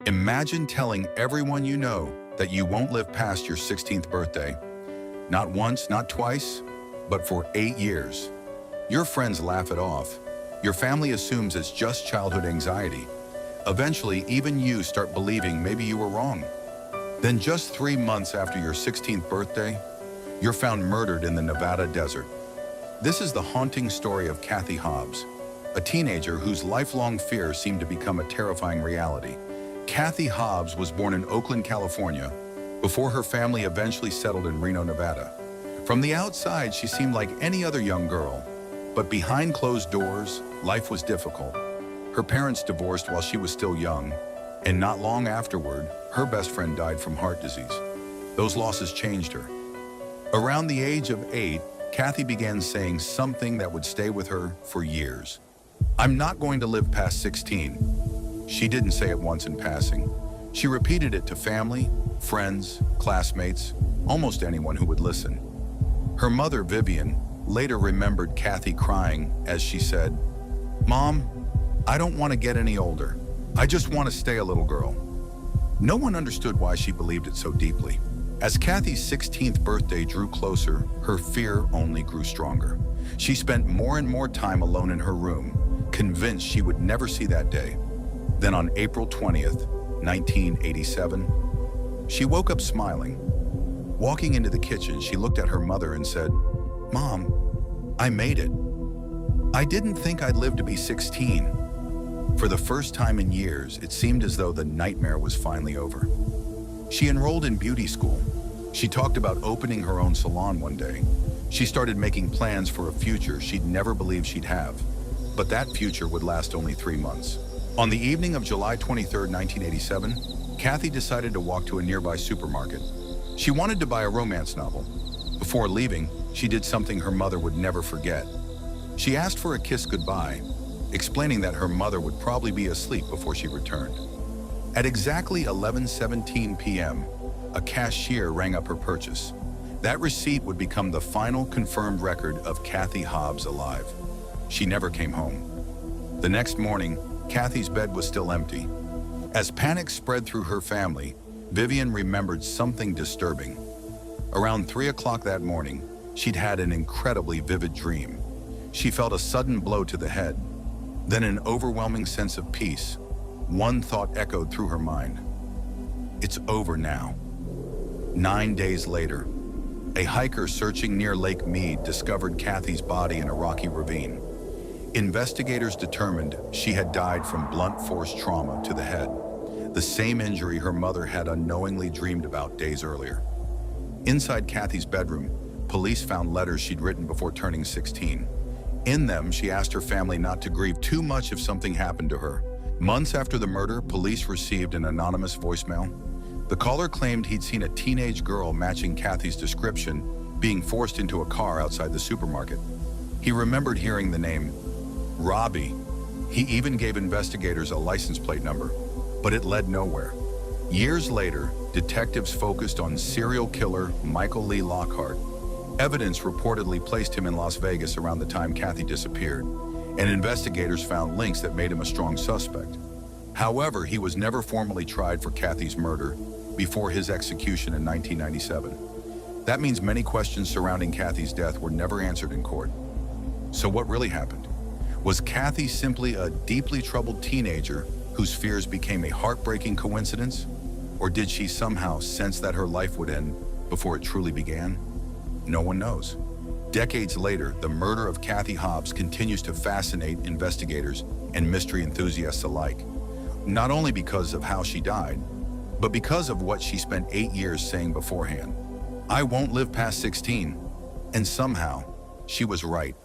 Imagine telling everyone you know that you won't live past your 16th birthday. Not once, not twice, but for 8 years. Your friends laugh it off. Your family assumes it's just childhood anxiety. Eventually, even you start believing maybe you were wrong. Then just 3 months after your 16th birthday, you're found murdered in the Nevada desert. This is the haunting story of Kathy Hobbs, a teenager whose lifelong fears seemed to become a terrifying reality. Kathy Hobbs was born in Oakland, California, before her family eventually settled in Reno, Nevada. From the outside, she seemed like any other young girl, but behind closed doors, life was difficult. Her parents divorced while she was still young, and not long afterward, her best friend died from heart disease. Those losses changed her. Around the age of 8, Kathy began saying something that would stay with her for years. "I'm not going to live past 16. She didn't say it once in passing. She repeated it to family, friends, classmates, almost anyone who would listen. Her mother, Vivian, later remembered Kathy crying as she said, "Mom, I don't want to get any older. I just want to stay a little girl." No one understood why she believed it so deeply. As Kathy's 16th birthday drew closer, her fear only grew stronger. She spent more and more time alone in her room, convinced she would never see that day. Then on April 20th, 1987, she woke up smiling. Walking into the kitchen, she looked at her mother and said, "Mom, I made it. I didn't think I'd live to be 16. For the first time in years, it seemed as though the nightmare was finally over. She enrolled in beauty school. She talked about opening her own salon one day. She started making plans for a future she'd never believed she'd have. But that future would last only 3 months. On the evening of July 23, 1987, Kathy decided to walk to a nearby supermarket. She wanted to buy a romance novel. Before leaving, she did something her mother would never forget. She asked for a kiss goodbye, explaining that her mother would probably be asleep before she returned. At exactly 11:17 p.m., a cashier rang up her purchase. That receipt would become the final confirmed record of Kathy Hobbs alive. She never came home. The next morning, Kathy's bed was still empty. As panic spread through her family, Vivian remembered something disturbing. Around 3 o'clock that morning, she'd had an incredibly vivid dream. She felt a sudden blow to the head, then an overwhelming sense of peace. One thought echoed through her mind. It's over now. 9 days later, a hiker searching near Lake Mead discovered Kathy's body in a rocky ravine. Investigators determined she had died from blunt force trauma to the head, the same injury her mother had unknowingly dreamed about days earlier. Inside Kathy's bedroom, police found letters she'd written before turning 16. In them, she asked her family not to grieve too much if something happened to her. Months after the murder, police received an anonymous voicemail. The caller claimed he'd seen a teenage girl matching Kathy's description being forced into a car outside the supermarket. He remembered hearing the name Robbie. He even gave investigators a license plate number, but it led nowhere. Years later, detectives focused on serial killer Michael Lee Lockhart. Evidence reportedly placed him in Las Vegas around the time Kathy disappeared, and investigators found links that made him a strong suspect. However, he was never formally tried for Kathy's murder before his execution in 1997. That means many questions surrounding Kathy's death were never answered in court. So what really happened? Was Kathy simply a deeply troubled teenager whose fears became a heartbreaking coincidence? Or did she somehow sense that her life would end before it truly began? No one knows. Decades later, the murder of Kathy Hobbs continues to fascinate investigators and mystery enthusiasts alike. Not only because of how she died, but because of what she spent 8 years saying beforehand. "I won't live past 16." And somehow, she was right.